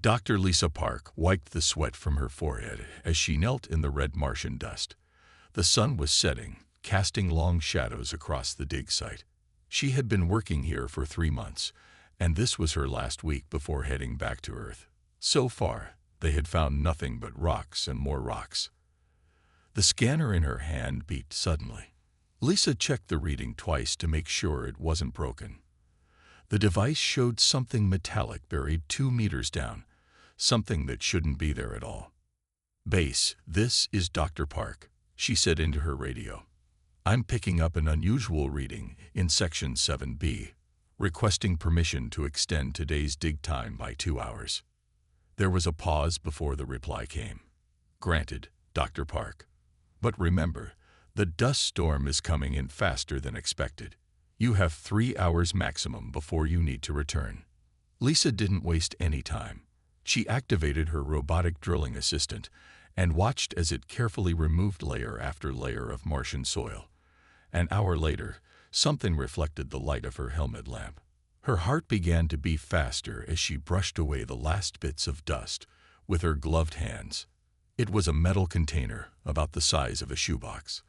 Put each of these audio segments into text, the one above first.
Dr. Lisa Park wiped the sweat from her forehead as she knelt in the red Martian dust. The sun was setting, casting long shadows across the dig site. She had been working here for 3 months, and this was her last week before heading back to Earth. So far, they had found nothing but rocks and more rocks. The scanner in her hand beat suddenly. Lisa checked the reading twice to make sure it wasn't broken. The device showed something metallic buried 2 meters down, something that shouldn't be there at all. "Base, this is Dr. Park," she said into her radio. "I'm picking up an unusual reading in Section 7B, requesting permission to extend today's dig time by 2 hours. There was a pause before the reply came. "Granted, Dr. Park. But remember, the dust storm is coming in faster than expected. You have 3 hours maximum before you need to return." Lisa didn't waste any time. She activated her robotic drilling assistant and watched as it carefully removed layer after layer of Martian soil. An hour later, something reflected the light of her helmet lamp. Her heart began to beat faster as she brushed away the last bits of dust with her gloved hands. It was a metal container about the size of a shoebox.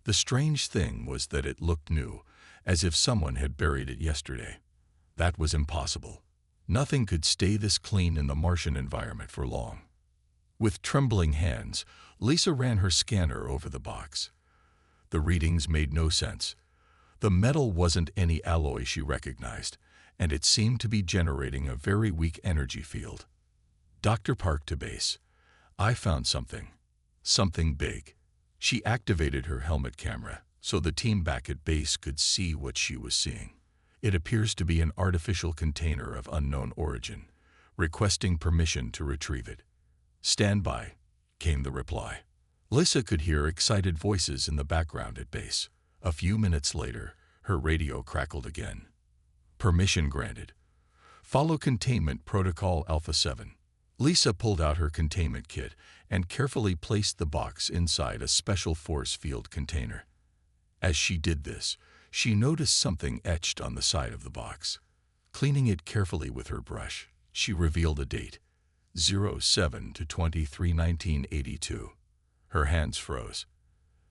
The strange thing was that it looked new, as if someone had buried it yesterday. That was impossible. Nothing could stay this clean in the Martian environment for long. With trembling hands, Lisa ran her scanner over the box. The readings made no sense. The metal wasn't any alloy she recognized, and it seemed to be generating a very weak energy field. "Dr. Park to base. I found something. Something big." She activated her helmet camera so the team back at base could see what she was seeing. "It appears to be an artificial container of unknown origin, requesting permission to retrieve it." "Stand by," came the reply. Lisa could hear excited voices in the background at base. A few minutes later, her radio crackled again. "Permission granted. Follow Containment Protocol Alpha 7. Lisa pulled out her containment kit and carefully placed the box inside a special force field container. As she did this, she noticed something etched on the side of the box. Cleaning it carefully with her brush, she revealed a date, 07/23/1982. Her hands froze.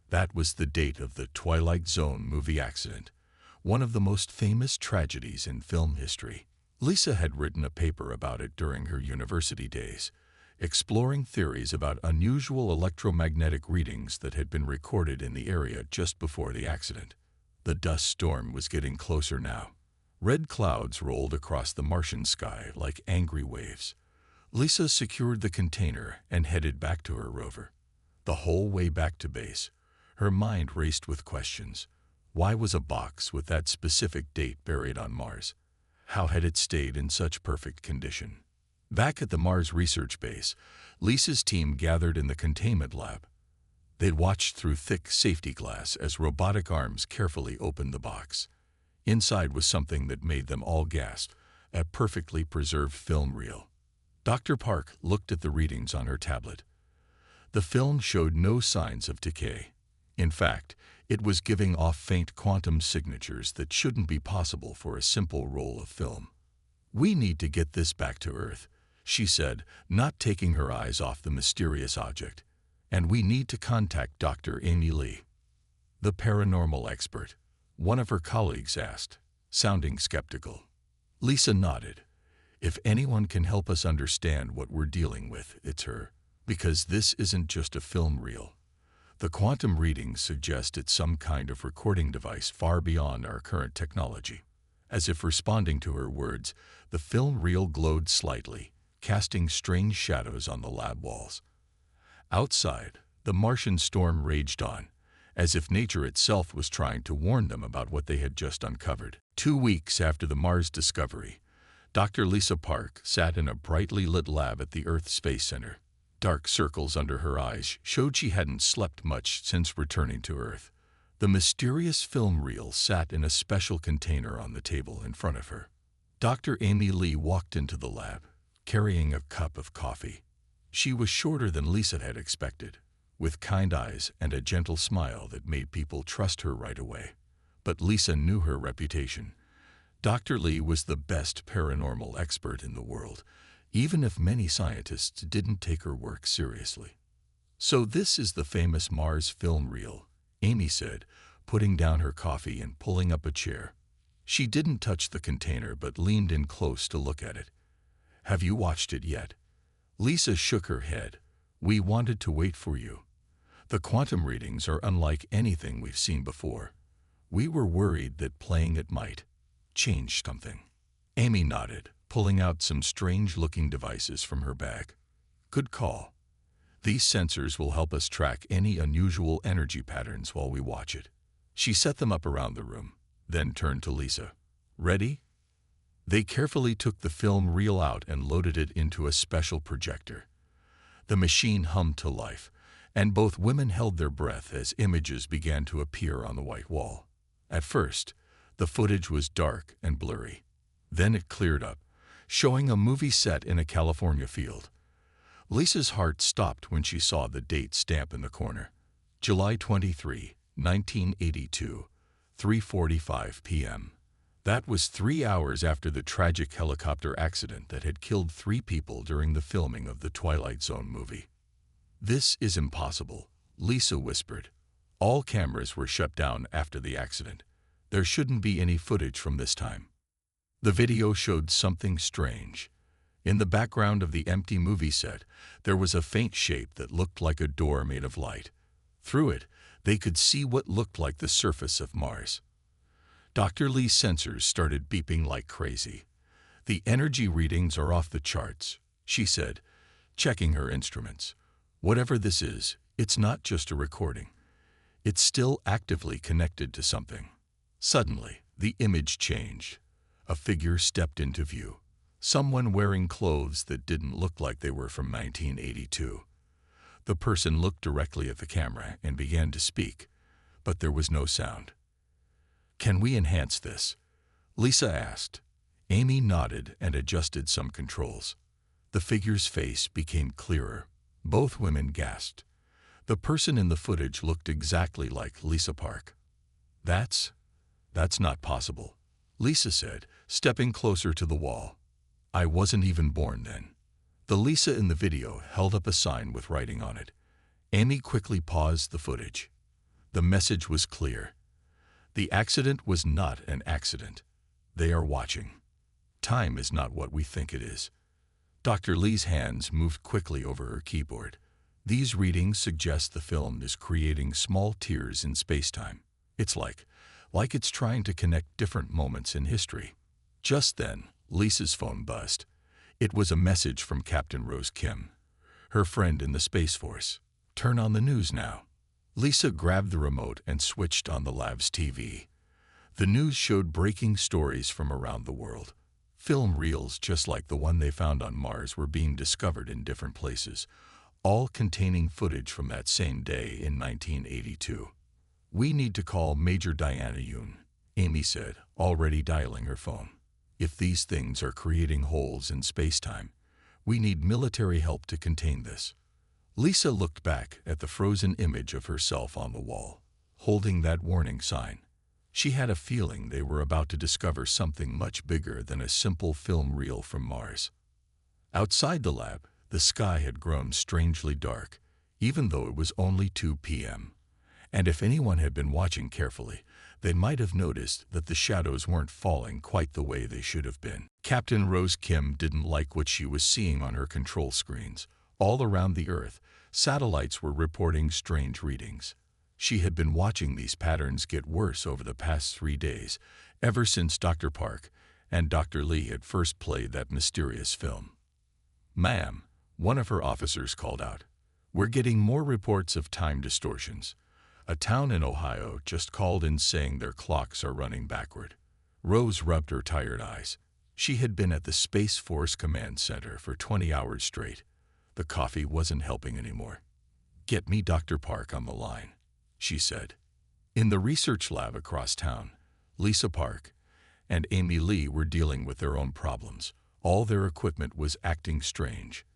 That was the date of the Twilight Zone movie accident, one of the most famous tragedies in film history. Lisa had written a paper about it during her university days, exploring theories about unusual electromagnetic readings that had been recorded in the area just before the accident. The dust storm was getting closer now. Red clouds rolled across the Martian sky like angry waves. Lisa secured the container and headed back to her rover. The whole way back to base, her mind raced with questions. Why was a box with that specific date buried on Mars? How had it stayed in such perfect condition? Back at the Mars research base, Lisa's team gathered in the containment lab. They'd watched through thick safety glass as robotic arms carefully opened the box. Inside was something that made them all gasp, a perfectly preserved film reel. Dr. Park looked at the readings on her tablet. The film showed no signs of decay. In fact, it was giving off faint quantum signatures that shouldn't be possible for a simple roll of film. "We need to get this back to Earth," she said, not taking her eyes off the mysterious object. "And we need to contact Dr. Amy Lee." "The paranormal expert?" one of her colleagues asked, sounding skeptical. Lisa nodded. "If anyone can help us understand what we're dealing with, it's her. Because this isn't just a film reel. The quantum readings suggest it's some kind of recording device far beyond our current technology." As if responding to her words, the film reel glowed slightly, casting strange shadows on the lab walls. Outside, the Martian storm raged on, as if nature itself was trying to warn them about what they had just uncovered. 2 weeks after the Mars discovery, Dr. Lisa Park sat in a brightly lit lab at the Earth Space Center. Dark circles under her eyes showed she hadn't slept much since returning to Earth. The mysterious film reel sat in a special container on the table in front of her. Dr. Amy Lee walked into the lab, carrying a cup of coffee. She was shorter than Lisa had expected, with kind eyes and a gentle smile that made people trust her right away. But Lisa knew her reputation. Dr. Lee was the best paranormal expert in the world, even if many scientists didn't take her work seriously. "So this is the famous Mars film reel," Amy said, putting down her coffee and pulling up a chair. She didn't touch the container but leaned in close to look at it. "Have you watched it yet?" Lisa shook her head. "We wanted to wait for you. The quantum readings are unlike anything we've seen before. We were worried that playing it might change something." Amy nodded, pulling out some strange-looking devices from her bag. "Good call. These sensors will help us track any unusual energy patterns while we watch it." She set them up around the room, then turned to Lisa. "Ready?" They carefully took the film reel out and loaded it into a special projector. The machine hummed to life, and both women held their breath as images began to appear on the white wall. At first, the footage was dark and blurry. Then it cleared up, showing a movie set in a California field. Lisa's heart stopped when she saw the date stamp in the corner. July 23, 1982, 3:45 p.m. That was 3 hours after the tragic helicopter accident that had killed 3 people during the filming of the Twilight Zone movie. "This is impossible," Lisa whispered. "All cameras were shut down after the accident. There shouldn't be any footage from this time." The video showed something strange. In the background of the empty movie set, there was a faint shape that looked like a door made of light. Through it, they could see what looked like the surface of Mars. Dr. Lee's sensors started beeping like crazy. "The energy readings are off the charts," she said, checking her instruments. "Whatever this is, it's not just a recording. It's still actively connected to something." Suddenly, the image changed. A figure stepped into view. Someone wearing clothes that didn't look like they were from 1982. The person looked directly at the camera and began to speak, but there was no sound. "Can we enhance this?" Lisa asked. Amy nodded and adjusted some controls. The figure's face became clearer. Both women gasped. The person in the footage looked exactly like Lisa Park. That's not possible," Lisa said, stepping closer to the wall. "I wasn't even born then." The Lisa in the video held up a sign with writing on it. Amy quickly paused the footage. The message was clear. The accident was not an accident. They are watching. Time is not what we think it is. Dr. Lee's hands moved quickly over her keyboard. "These readings suggest the film is creating small tears in space-time. It's like it's trying to connect different moments in history." Just then, Lisa's phone buzzed. It was a message from Captain Rose Kim, her friend in the Space Force. "Turn on the news now." Lisa grabbed the remote and switched on the lab's TV. The news showed breaking stories from around the world. Film reels just like the one they found on Mars were being discovered in different places, all containing footage from that same day in 1982. "We need to call Major Diana Yoon," Amy said, already dialing her phone. "If these things are creating holes in space-time, we need military help to contain this." Lisa looked back at the frozen image of herself on the wall, holding that warning sign. She had a feeling they were about to discover something much bigger than a simple film reel from Mars. Outside the lab, the sky had grown strangely dark, even though it was only 2 p.m. And if anyone had been watching carefully, they might have noticed that the shadows weren't falling quite the way they should have been. Captain Rose Kim didn't like what she was seeing on her control screens. All around the Earth, satellites were reporting strange readings. She had been watching these patterns get worse over the past 3 days, ever since Dr. Park and Dr. Lee had first played that mysterious film. "Ma'am," one of her officers called out, "we're getting more reports of time distortions. A town in Ohio just called in saying their clocks are running backward." Rose rubbed her tired eyes. She had been at the Space Force Command Center for 20 hours straight. The coffee wasn't helping anymore. "Get me Dr. Park on the line," she said. In the research lab across town, Lisa Park and Amy Lee were dealing with their own problems. All their equipment was acting strange.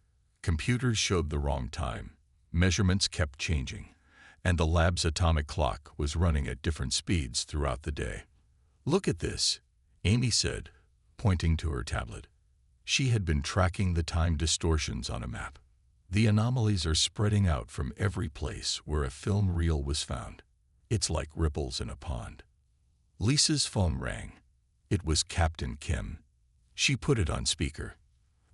Computers showed the wrong time, measurements kept changing, and the lab's atomic clock was running at different speeds throughout the day. "Look at this," Amy said, pointing to her tablet. She had been tracking the time distortions on a map. The anomalies are spreading out from every place where a film reel was found. It's like ripples in a pond. Lisa's phone rang. It was Captain Kim. She put it on speaker.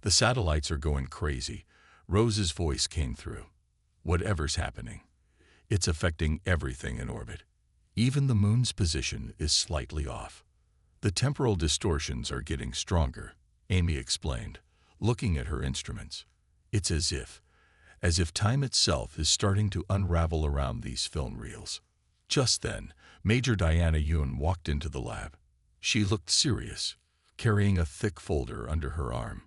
The satellites are going crazy. Rose's voice came through. Whatever's happening, it's affecting everything in orbit. Even the moon's position is slightly off. The temporal distortions are getting stronger, Amy explained, looking at her instruments. It's as if time itself is starting to unravel around these film reels. Just then, Major Diana Yoon walked into the lab. She looked serious, carrying a thick folder under her arm.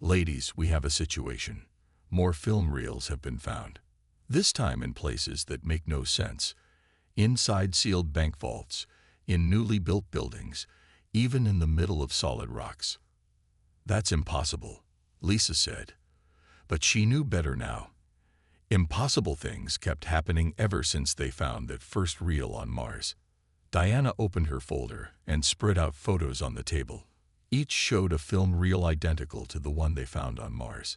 Ladies, we have a situation. More film reels have been found. This time in places that make no sense. Inside sealed bank vaults, in newly built buildings, even in the middle of solid rocks. That's impossible, Lisa said. But she knew better now. Impossible things kept happening ever since they found that first reel on Mars. Diana opened her folder and spread out photos on the table. Each showed a film reel identical to the one they found on Mars.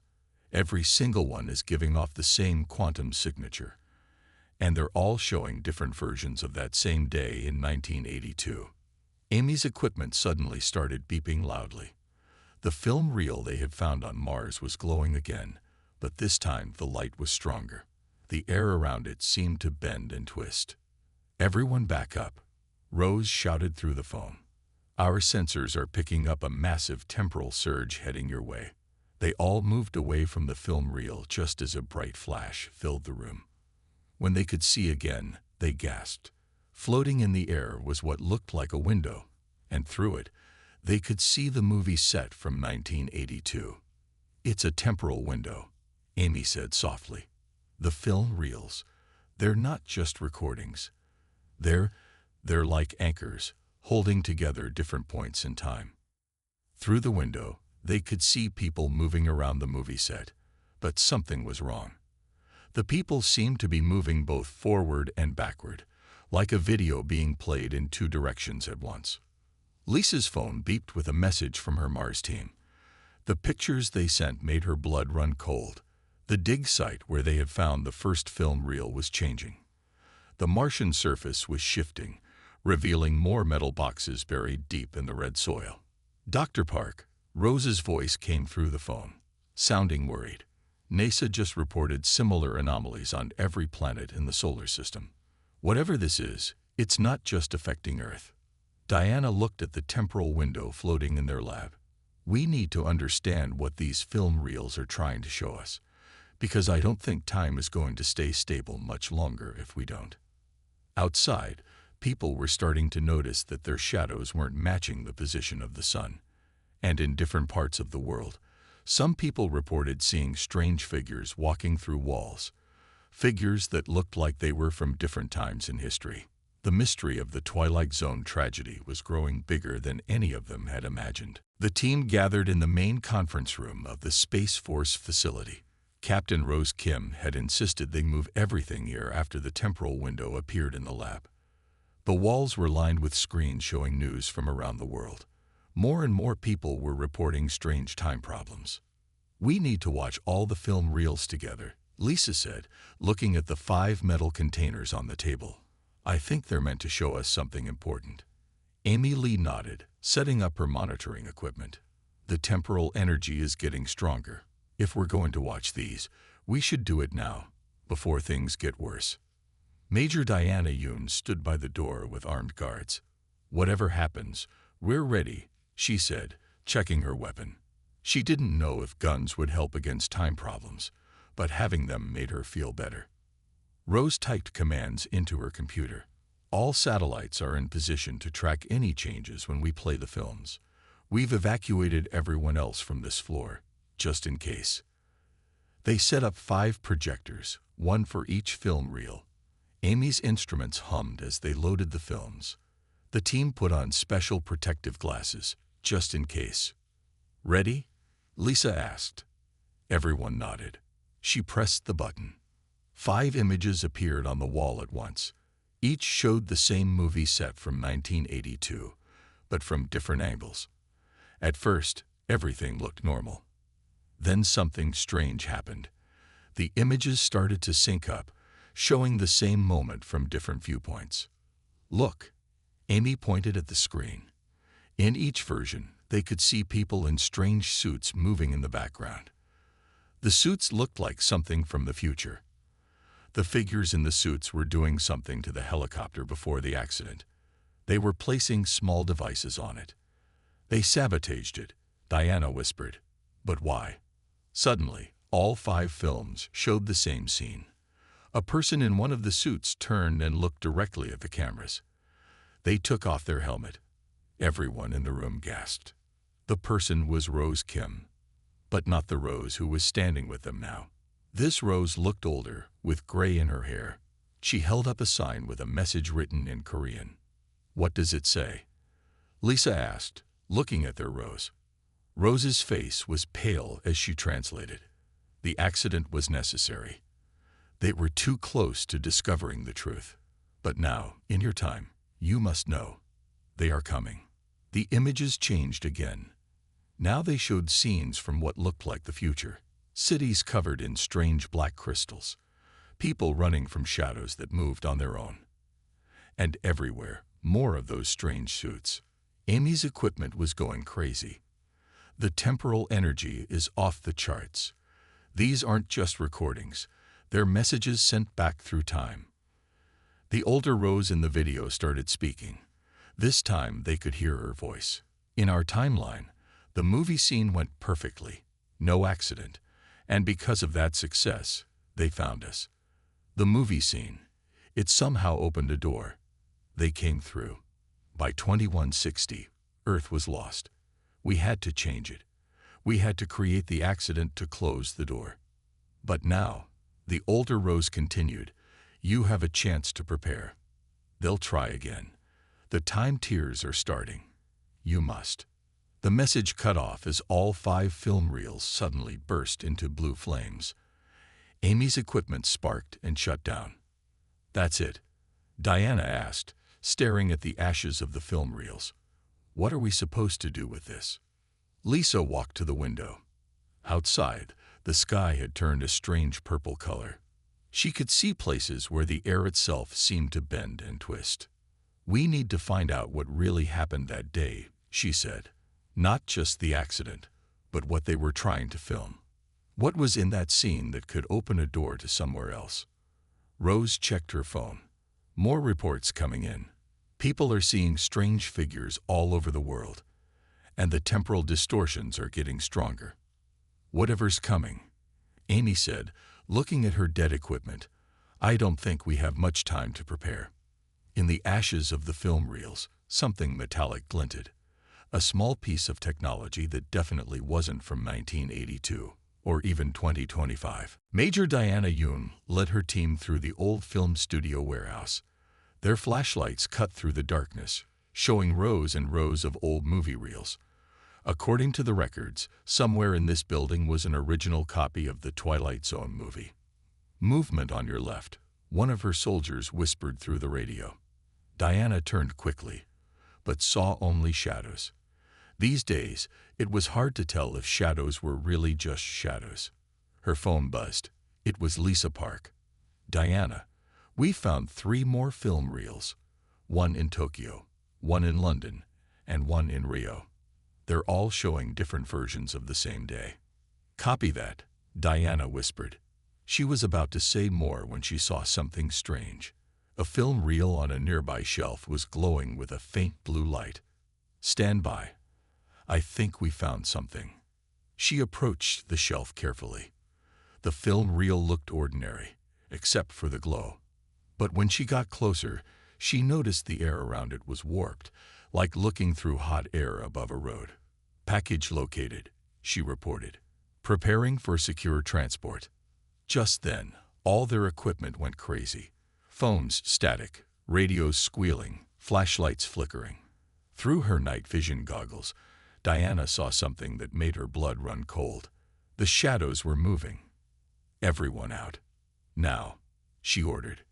Every single one is giving off the same quantum signature. And they're all showing different versions of that same day in 1982. Amy's equipment suddenly started beeping loudly. The film reel they had found on Mars was glowing again, but this time the light was stronger. The air around it seemed to bend and twist. Everyone back up, Rose shouted through the phone. Our sensors are picking up a massive temporal surge heading your way. They all moved away from the film reel just as a bright flash filled the room. When they could see again, they gasped. Floating in the air was what looked like a window, and through it, they could see the movie set from 1982. It's a temporal window, Amy said softly. The film reels, they're not just recordings. They're like anchors, holding together different points in time. Through the window, they could see people moving around the movie set, but something was wrong. The people seemed to be moving both forward and backward, like a video being played in two directions at once. Lisa's phone beeped with a message from her Mars team. The pictures they sent made her blood run cold. The dig site where they had found the first film reel was changing. The Martian surface was shifting, revealing more metal boxes buried deep in the red soil. Dr. Park, Rose's voice came through the phone, sounding worried. NASA just reported similar anomalies on every planet in the solar system. Whatever this is, it's not just affecting Earth. Diana looked at the temporal window floating in their lab. We need to understand what these film reels are trying to show us, because I don't think time is going to stay stable much longer if we don't. Outside, people were starting to notice that their shadows weren't matching the position of the sun. And in different parts of the world, some people reported seeing strange figures walking through walls, figures that looked like they were from different times in history. The mystery of the Twilight Zone tragedy was growing bigger than any of them had imagined. The team gathered in the main conference room of the Space Force facility. Captain Rose Kim had insisted they move everything here after the temporal window appeared in the lab. The walls were lined with screens showing news from around the world. More and more people were reporting strange time problems. We need to watch all the film reels together, Lisa said, looking at the 5 metal containers on the table. I think they're meant to show us something important. Amy Lee nodded, setting up her monitoring equipment. The temporal energy is getting stronger. If we're going to watch these, we should do it now, before things get worse. Major Diana Yoon stood by the door with armed guards. Whatever happens, we're ready, she said, checking her weapon. She didn't know if guns would help against time problems, but having them made her feel better. Rose typed commands into her computer. All satellites are in position to track any changes when we play the films. We've evacuated everyone else from this floor, just in case. They set up 5 projectors, 1 for each film reel. Amy's instruments hummed as they loaded the films. The team put on special protective glasses, just in case. Ready? Lisa asked. Everyone nodded. She pressed the button. 5 images appeared on the wall at once. Each showed the same movie set from 1982, but from different angles. At first, Everything looked normal. Then something strange happened. The images started to sync up, showing the same moment from different viewpoints. "Look," Amy pointed at the screen. In each version, they could see people in strange suits moving in the background. The suits looked like something from the future. The figures in the suits were doing something to the helicopter before the accident. They were placing small devices on it. "They sabotaged it," Diana whispered. "But why?" Suddenly, all 5 films showed the same scene. A person in one of the suits turned and looked directly at the cameras. They took off their helmet. Everyone in the room gasped. The person was Rose Kim, but not the Rose who was standing with them now. This Rose looked older, with gray in her hair. She held up a sign with a message written in Korean. "What does it say?" Lisa asked, looking at their Rose. Rose's face was pale as she translated. The accident was necessary. They were too close to discovering the truth. But now, in your time, you must know. They are coming. The images changed again. Now they showed scenes from what looked like the future. Cities covered in strange black crystals. People running from shadows that moved on their own. And everywhere, more of those strange suits. Amy's equipment was going crazy. The temporal energy is off the charts. These aren't just recordings. They're messages sent back through time. The older Rose in the video started speaking. This time they could hear her voice. "In our timeline, the movie scene went perfectly. No accident. And because of that success, they found us. The movie scene. It somehow opened a door. They came through. By 2160, Earth was lost. We had to change it. We had to create the accident to close the door. But now," the older Rose continued, "you have a chance to prepare. They'll try again. The time tiers are starting. You must." The message cut off as all 5 film reels suddenly burst into blue flames. Amy's equipment sparked and shut down. "That's it?" Diana asked, staring at the ashes of the film reels. "What are we supposed to do with this?" Lisa walked to the window. Outside, the sky had turned a strange purple color. She could see places where the air itself seemed to bend and twist. "We need to find out what really happened that day," she said. "Not just the accident, but what they were trying to film. What was in that scene that could open a door to somewhere else?" Rose checked her phone. More reports coming in. People are seeing strange figures all over the world, and the temporal distortions are getting stronger. "Whatever's coming," Amy said, looking at her dead equipment. "I don't think we have much time to prepare." In the ashes of the film reels, something metallic glinted. A small piece of technology that definitely wasn't from 1982 or even 2025. Major Diana Yoon led her team through the old film studio warehouse. Their flashlights cut through the darkness, showing rows and rows of old movie reels. According to the records, somewhere in this building was an original copy of the Twilight Zone movie. "Movement on your left," one of her soldiers whispered through the radio. Diana turned quickly, but saw only shadows. These days, it was hard to tell if shadows were really just shadows. Her phone buzzed. It was Lisa Park. "Diana, we found 3 more film reels. One in Tokyo, one in London, and one in Rio. They're all showing different versions of the same day." "Copy that," Diana whispered. She was about to say more when she saw something strange. A film reel on a nearby shelf was glowing with a faint blue light. "Stand by. I think we found something." She approached the shelf carefully. The film reel looked ordinary, except for the glow. But when she got closer, she noticed the air around it was warped, like looking through hot air above a road. "Package located," she reported. "Preparing for secure transport." Just then, all their equipment went crazy. Phones static, radios squealing, flashlights flickering. Through her night vision goggles, Diana saw something that made her blood run cold. The shadows were moving. "Everyone out. Now," she ordered.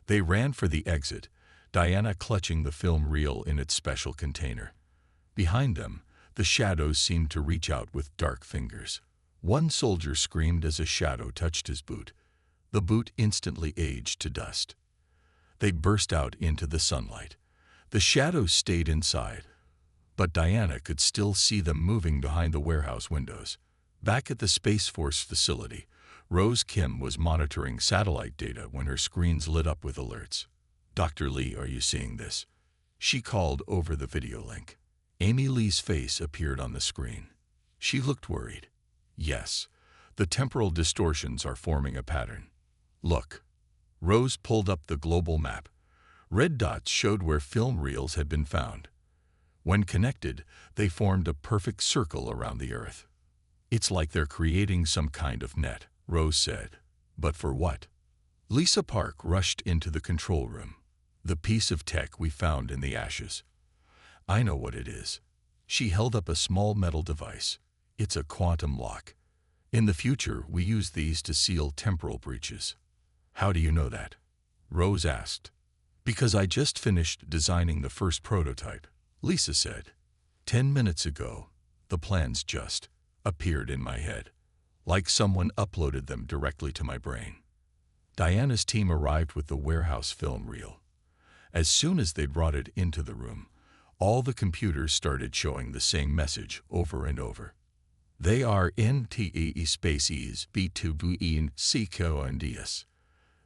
They ran for the exit, Diana clutching the film reel in its special container. Behind them, The shadows seemed to reach out with dark fingers. One soldier screamed as a shadow touched his boot. The boot instantly aged to dust. They burst out into the sunlight. The shadows stayed inside, but Diana could still see them moving behind the warehouse windows. Back at the Space Force facility, Rose Kim was monitoring satellite data when her screens lit up with alerts. "Dr. Lee, are you seeing this?" She called over the video link. Amy Lee's face appeared on the screen. She looked worried. "Yes, the temporal distortions are forming a pattern. Look." Rose pulled up the global map. Red dots showed where film reels had been found. When connected, they formed a perfect circle around the Earth. "It's like they're creating some kind of net," Rose said. "But for what?" Lisa Park rushed into the control room. "The piece of tech we found in the ashes. I know what it is." She held up a small metal device. "It's a quantum lock. In the future, we use these to seal temporal breaches." "How do you know that?" Rose asked. "Because I just finished designing the first prototype," Lisa said. 10 minutes ago, the plans just appeared in my head, like someone uploaded them directly to my brain." Diana's team arrived with the warehouse film reel. As soon as they brought it into the room, all the computers started showing the same message over and over. "They are in TE species B2 CKONDS.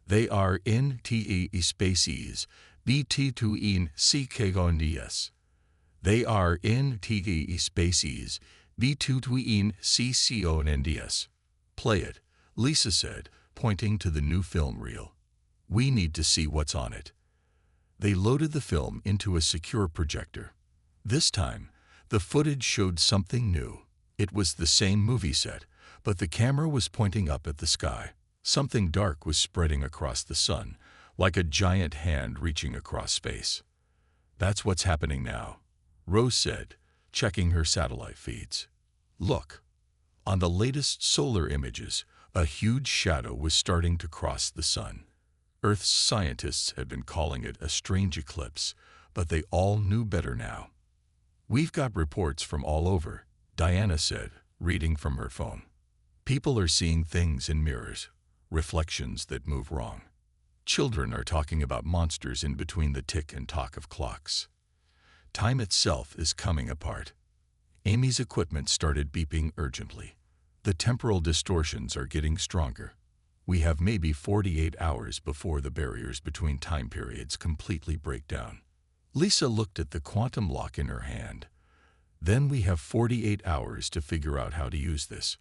They are in TE species BT2 CKONDS. They are in TE species B2 CCONDS. "Play it," Lisa said, pointing to the new film reel. "We need to see what's on it." They loaded the film into a secure projector. This time, the footage showed something new. It was the same movie set, but the camera was pointing up at the sky. Something dark was spreading across the sun, like a giant hand reaching across space. "That's what's happening now," Rose said, checking her satellite feeds. "Look." On the latest solar images, a huge shadow was starting to cross the sun. Earth's scientists had been calling it a strange eclipse, but they all knew better now. "We've got reports from all over," Diana said, reading from her phone. "People are seeing things in mirrors, reflections that move wrong. Children are talking about monsters in between the tick and tock of clocks. Time itself is coming apart." Amy's equipment started beeping urgently. "The temporal distortions are getting stronger. We have maybe 48 hours before the barriers between time periods completely break down." Lisa looked at the quantum lock in her hand. "Then we have 48 hours to figure out how to use this,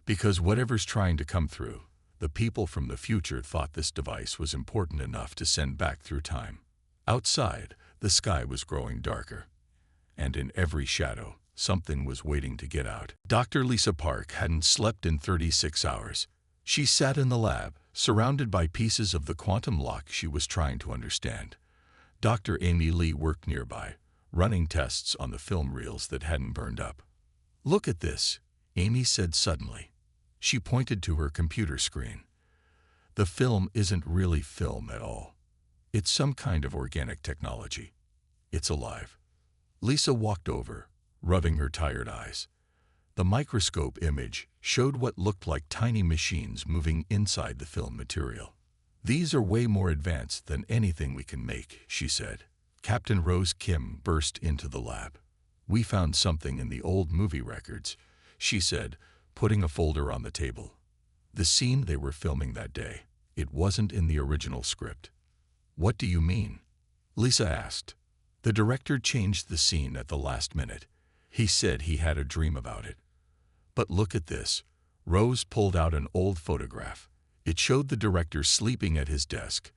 because whatever's trying to come through, the people from the future thought this device was important enough to send back through time." Outside, the sky was growing darker, and in every shadow, something was waiting to get out. Dr. Lisa Park hadn't slept in 36 hours. She sat in the lab, surrounded by pieces of the quantum lock she was trying to understand. Dr. Amy Lee worked nearby, running tests on the film reels that hadn't burned up. "Look at this," Amy said suddenly. She pointed to her computer screen. "The film isn't really film at all. It's some kind of organic technology. It's alive." Lisa walked over, rubbing her tired eyes. The microscope image showed what looked like tiny machines moving inside the film material. "These are way more advanced than anything we can make," she said. Captain Rose Kim burst into the lab. "We found something in the old movie records," she said, putting a folder on the table. "The scene they were filming that day. It wasn't in the original script." "What do you mean?" Lisa asked. "The director changed the scene at the last minute. He said he had a dream about it." "But look at this." Rose pulled out an old photograph. It showed the director sleeping at his desk.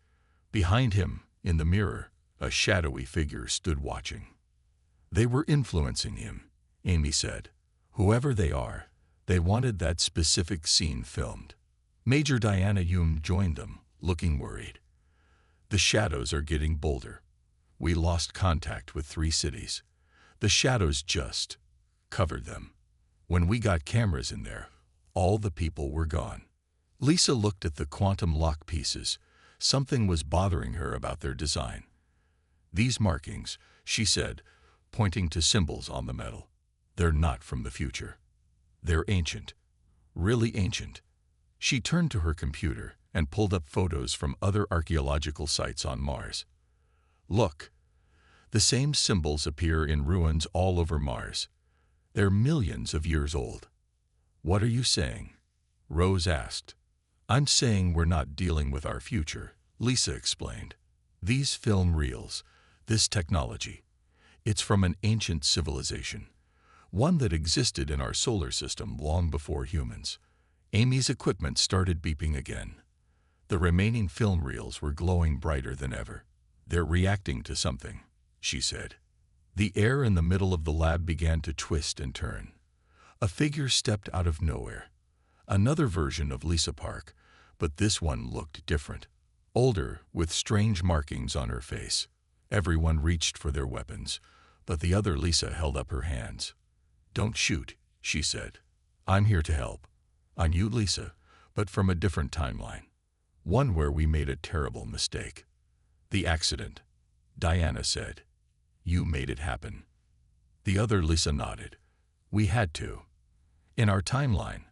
Behind him, in the mirror, a shadowy figure stood watching. "They were influencing him," Amy said. "Whoever they are, they wanted that specific scene filmed." Major Diana Yoon joined them, looking worried. "The shadows are getting bolder. We lost contact with 3 cities. The shadows just covered them. When we got cameras in there, all the people were gone." Lisa looked at the quantum lock pieces. Something was bothering her about their design. "These markings," she said, pointing to symbols on the metal. They're not from the future. They're ancient. Really ancient. She turned to her computer and pulled up photos from other archaeological sites on Mars. Look. The same symbols appear in ruins all over Mars. They're millions of years old. What are you saying? Rose asked. I'm saying we're not dealing with our future, Lisa explained. These film reels, this technology, it's from an ancient civilization, one that existed in our solar system long before humans. Amy's equipment started beeping again. The remaining film reels were glowing brighter than ever. They're reacting to something, she said. The air in the middle of the lab began to twist and turn. A figure stepped out of nowhere. Another version of Lisa Park, but this one looked different. Older, with strange markings on her face. Everyone reached for their weapons, but the other Lisa held up her hands. Don't shoot, she said. I'm here to help. On you, Lisa, but from a different timeline. One where we made a terrible mistake. The accident, Diana said. You made it happen. The other Lisa nodded. We had to. In our timeline,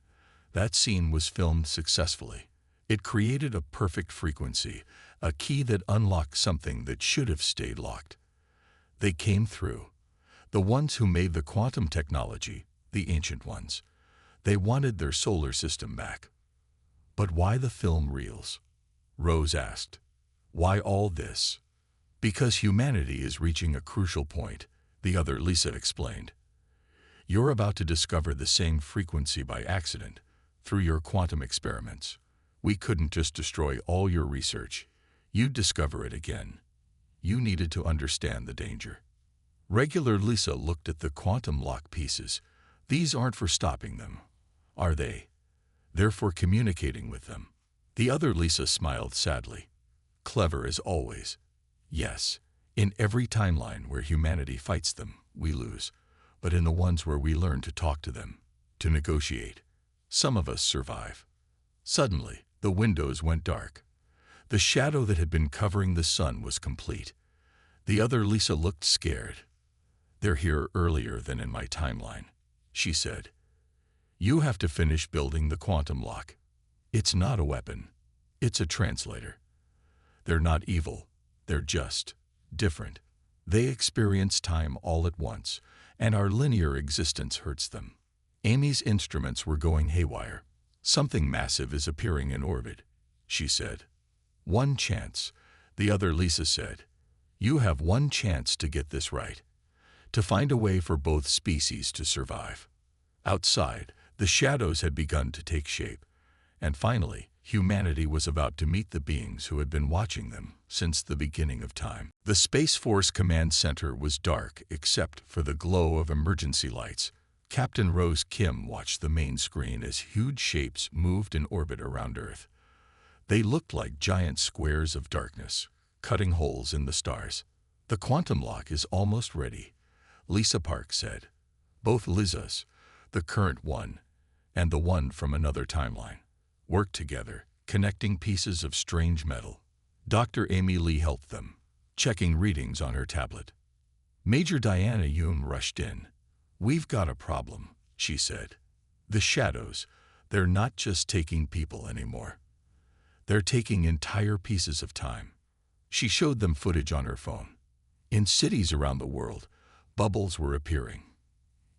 that scene was filmed successfully. It created a perfect frequency, a key that unlocked something that should have stayed locked. They came through. The ones who made the quantum technology, the ancient ones. They wanted their solar system back. But why the film reels? Rose asked. Why all this? Because humanity is reaching a crucial point, the other Lisa explained. You're about to discover the same frequency by accident, through your quantum experiments. We couldn't just destroy all your research. You'd discover it again. You needed to understand the danger. Regular Lisa looked at the quantum lock pieces. These aren't for stopping them, are they? They're for communicating with them. The other Lisa smiled sadly. Clever as always. Yes, in every timeline where humanity fights them, we lose. But in the ones where we learn to talk to them, to negotiate, some of us survive. Suddenly, the windows went dark. The shadow that had been covering the sun was complete. The other Lisa looked scared. They're here earlier than in my timeline, she said. You have to finish building the quantum lock. It's not a weapon. It's a translator. They're not evil. They're just different. They experience time all at once, and our linear existence hurts them. Amy's instruments were going haywire. Something massive is appearing in orbit, she said. One chance, the other Lisa said. You have one chance to get this right, to find a way for both species to survive. Outside, the shadows had begun to take shape, and finally, humanity was about to meet the beings who had been watching them since the beginning of time. The Space Force Command Center was dark except for the glow of emergency lights. Captain Rose Kim watched the main screen as huge shapes moved in orbit around Earth. They looked like giant squares of darkness, cutting holes in the stars. The quantum lock is almost ready, Lisa Park said. Both Lizas, the current one and the one from another timeline, worked together, connecting pieces of strange metal. Dr. Amy Lee helped them, checking readings on her tablet. Major Diana Yoon rushed in. We've got a problem, she said. The shadows, they're not just taking people anymore. They're taking entire pieces of time. She showed them footage on her phone. In cities around the world, bubbles were appearing.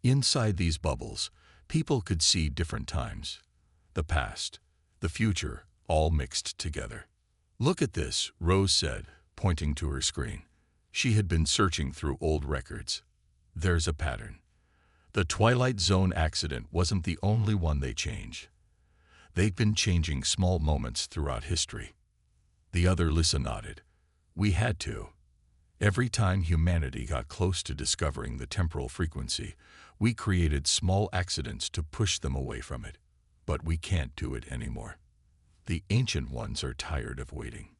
Inside these bubbles, people could see different times. The past, the future, all mixed together. Look at this, Rose said, pointing to her screen. She had been searching through old records. There's a pattern. The Twilight Zone accident wasn't the only one they changed. They've been changing small moments throughout history. The other Lisa nodded. We had to. Every time humanity got close to discovering the temporal frequency, we created small accidents to push them away from it. But we can't do it anymore. The ancient ones are tired of waiting.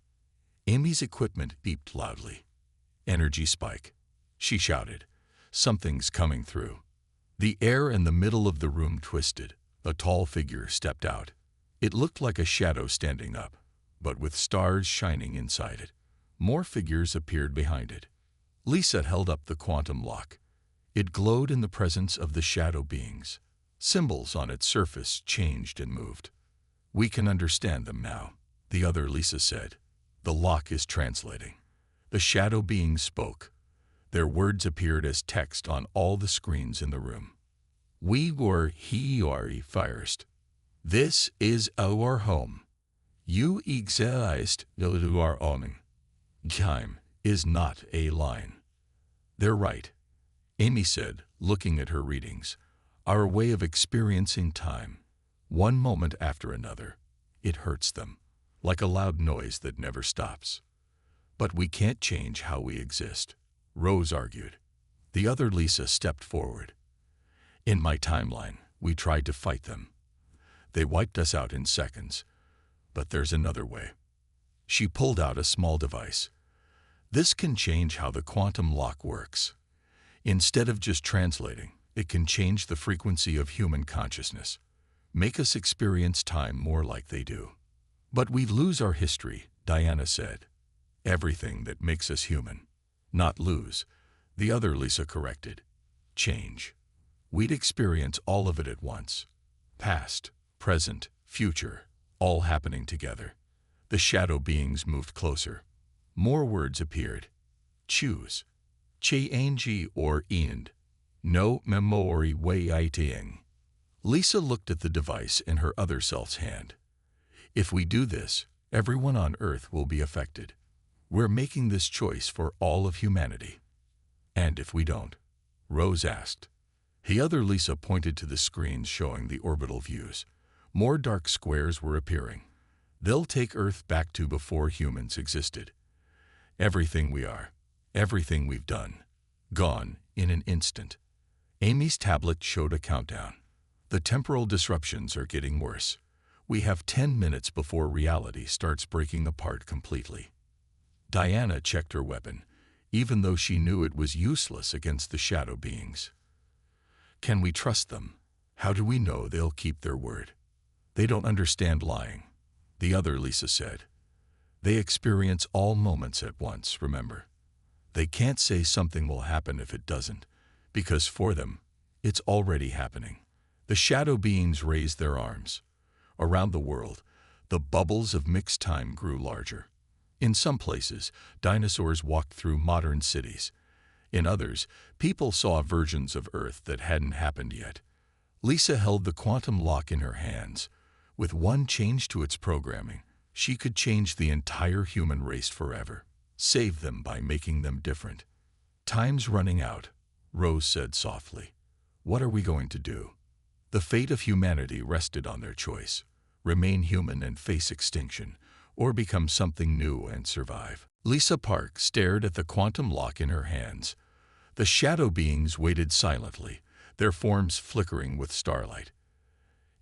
Amy's equipment beeped loudly. Energy spike, she shouted. Something's coming through. The air in the middle of the room twisted. A tall figure stepped out. It looked like a shadow standing up, but with stars shining inside it. More figures appeared behind it. Lisa held up the quantum lock. It glowed in the presence of the shadow beings. Symbols on its surface changed and moved. "We can understand them now," the other Lisa said. "The lock is translating." The shadow beings spoke. Their words appeared as text on all the screens in the room. "We were here first. This is our home. You exist to our own. Time is not a line." "They're right," Amy said, looking at her readings. "Our way of experiencing time, one moment after another, it hurts them, like a loud noise that never stops." "But we can't change how we exist," Rose argued. The other Lisa stepped forward. "In my timeline, we tried to fight them. They wiped us out in seconds. But there's another way." She pulled out a small device. "This can change how the quantum lock works. Instead of just translating, it can change the frequency of human consciousness, make us experience time more like they do." "But we'd lose our history," Diana said. "Everything that makes us human." "Not lose," the other Lisa corrected. "Change. We'd experience all of it at once. Past, present, future, all happening together." The shadow beings moved closer. More words appeared. "Choose. Change or end. No memory waiting." Lisa looked at the device in her other self's hand. "If we do this, everyone on Earth will be affected. We're making this choice for all of humanity." "And if we don't?" Rose asked. The other Lisa pointed to the screens showing the orbital views. More dark squares were appearing. "They'll take Earth back to before humans existed. Everything we are, everything we've done, gone in an instant." Amy's tablet showed a countdown. "The temporal disruptions are getting worse. We have 10 minutes before reality starts breaking apart completely." Diana checked her weapon, even though she knew it was useless against the shadow beings. "Can we trust them? How do we know they'll keep their word?" "They don't understand lying," the other Lisa said. "They experience all moments at once, remember? They can't say something will happen if it doesn't, because for them, it's already happening." The shadow beings raised their arms. Around the world, the bubbles of mixed time grew larger. In some places, dinosaurs walked through modern cities. In others, people saw versions of Earth that hadn't happened yet. Lisa held the quantum lock in her hands. With one change to its programming, she could change the entire human race forever, save them by making them different. "Time's running out," Rose said softly. "What are we going to do?" The fate of humanity rested on their choice: remain human and face extinction, or become something new and survive. Lisa Park stared at the quantum lock in her hands. The shadow beings waited silently, their forms flickering with starlight.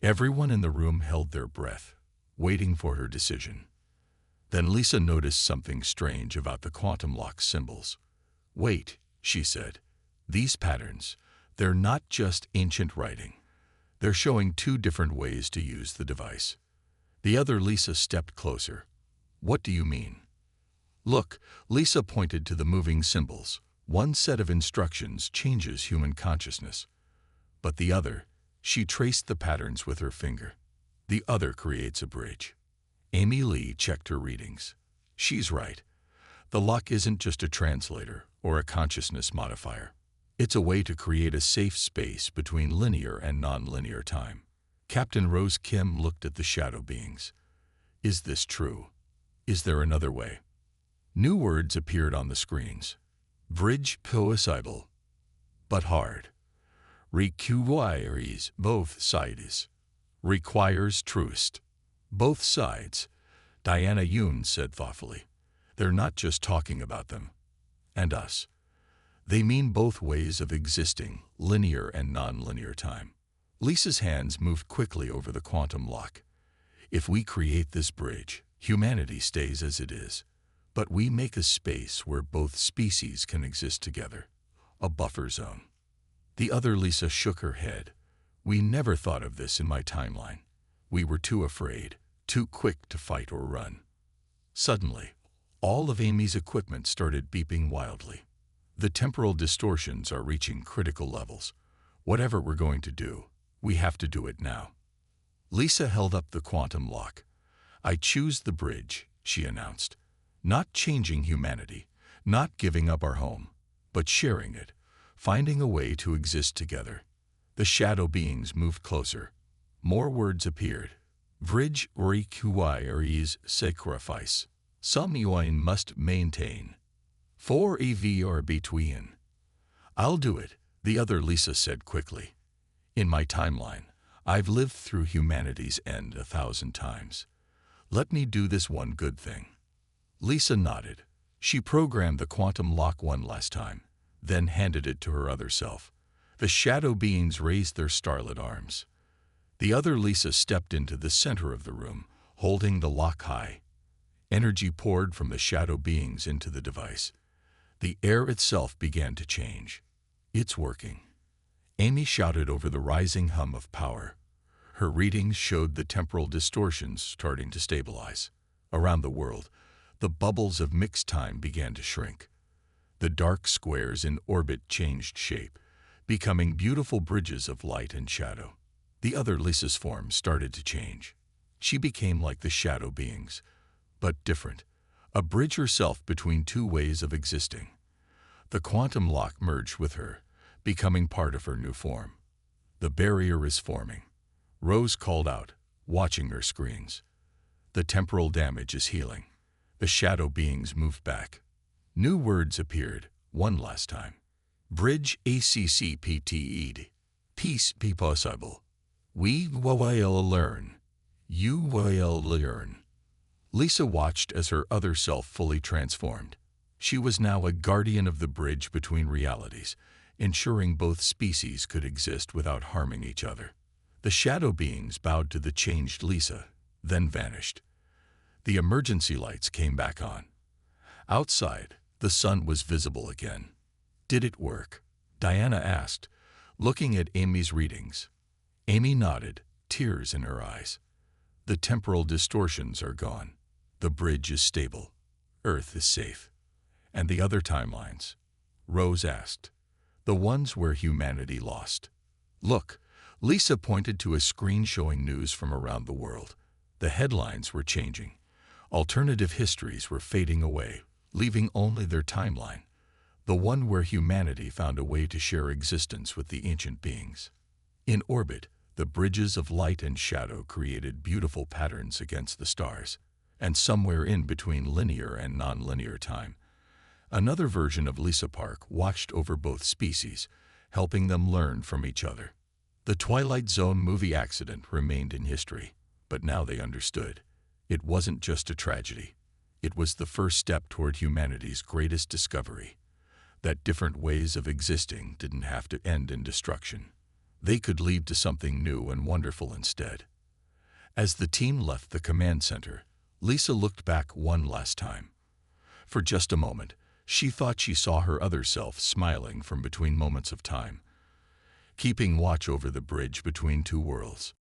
Everyone in the room held their breath, waiting for her decision. Then Lisa noticed something strange about the quantum lock's symbols. "Wait," she said. "These patterns, they're not just ancient writing. They're showing two different ways to use the device." The other Lisa stepped closer. "What do you mean?" "Look," Lisa pointed to the moving symbols. "One set of instructions changes human consciousness. But the other," she traced the patterns with her finger. "The other creates a bridge." Amy Lee checked her readings. She's right. The lock isn't just a translator or a consciousness modifier. It's a way to create a safe space between linear and non-linear time. Captain Rose Kim looked at the shadow beings. "Is this true? Is there another way?" New words appeared on the screens. "Bridge possible, but hard. Requires both sides. Requires trust. Both sides," Diana Yoon said thoughtfully. "They're not just talking about them and us. They mean both ways of existing, linear and non-linear time." Lisa's hands moved quickly over the quantum lock. "If we create this bridge, humanity stays as it is. But we make a space where both species can exist together. A buffer zone." The other Lisa shook her head. "We never thought of this in my timeline. We were too afraid, too quick to fight or run." Suddenly, all of Amy's equipment started beeping wildly. The temporal distortions are reaching critical levels. Whatever we're going to do, we have to do it now. Lisa held up the quantum lock. I choose the bridge, she announced. Not changing humanity, not giving up our home, but sharing it, finding a way to exist together. The shadow beings moved closer. More words appeared. Bridge requires sacrifice. Someone must maintain. For EV or between. I'll do it, the other Lisa said quickly. In my timeline, I've lived through humanity's end 1,000 times. Let me do this one good thing. Lisa nodded. She programmed the quantum lock one last time, then handed it to her other self. The shadow beings raised their starlit arms. The other Lisa stepped into the center of the room, holding the lock high. Energy poured from the shadow beings into the device. The air itself began to change. It's working. Amy shouted over the rising hum of power. Her readings showed the temporal distortions starting to stabilize. Around the world, the bubbles of mixed time began to shrink. The dark squares in orbit changed shape, becoming beautiful bridges of light and shadow. The other Lisa's form started to change. She became like the shadow beings, but different, a bridge herself between two ways of existing. The quantum lock merged with her, becoming part of her new form. The barrier is forming. Rose called out, watching her screens. The temporal damage is healing. The shadow beings moved back. New words appeared, one last time. Bridge ACCPTED. Peace be possible. We will learn. You will learn. Lisa watched as her other self fully transformed. She was now a guardian of the bridge between realities, ensuring both species could exist without harming each other. The shadow beings bowed to the changed Lisa, then vanished. The emergency lights came back on. Outside, the sun was visible again. Did it work? Diana asked, looking at Amy's readings. Amy nodded, tears in her eyes. The temporal distortions are gone. The bridge is stable. Earth is safe. And the other timelines? Rose asked. The ones where humanity lost. Look, Lisa pointed to a screen showing news from around the world. The headlines were changing. Alternative histories were fading away, leaving only their timeline, the one where humanity found a way to share existence with the ancient beings. In orbit, the bridges of light and shadow created beautiful patterns against the stars, and somewhere in between linear and non-linear time, another version of Lisa Park watched over both species, helping them learn from each other. The Twilight Zone movie accident remained in history, but now they understood. It wasn't just a tragedy. It was the first step toward humanity's greatest discovery, that different ways of existing didn't have to end in destruction. They could lead to something new and wonderful instead. As the team left the command center, Lisa looked back one last time. For just a moment, she thought she saw her other self smiling from between moments of time, keeping watch over the bridge between two worlds.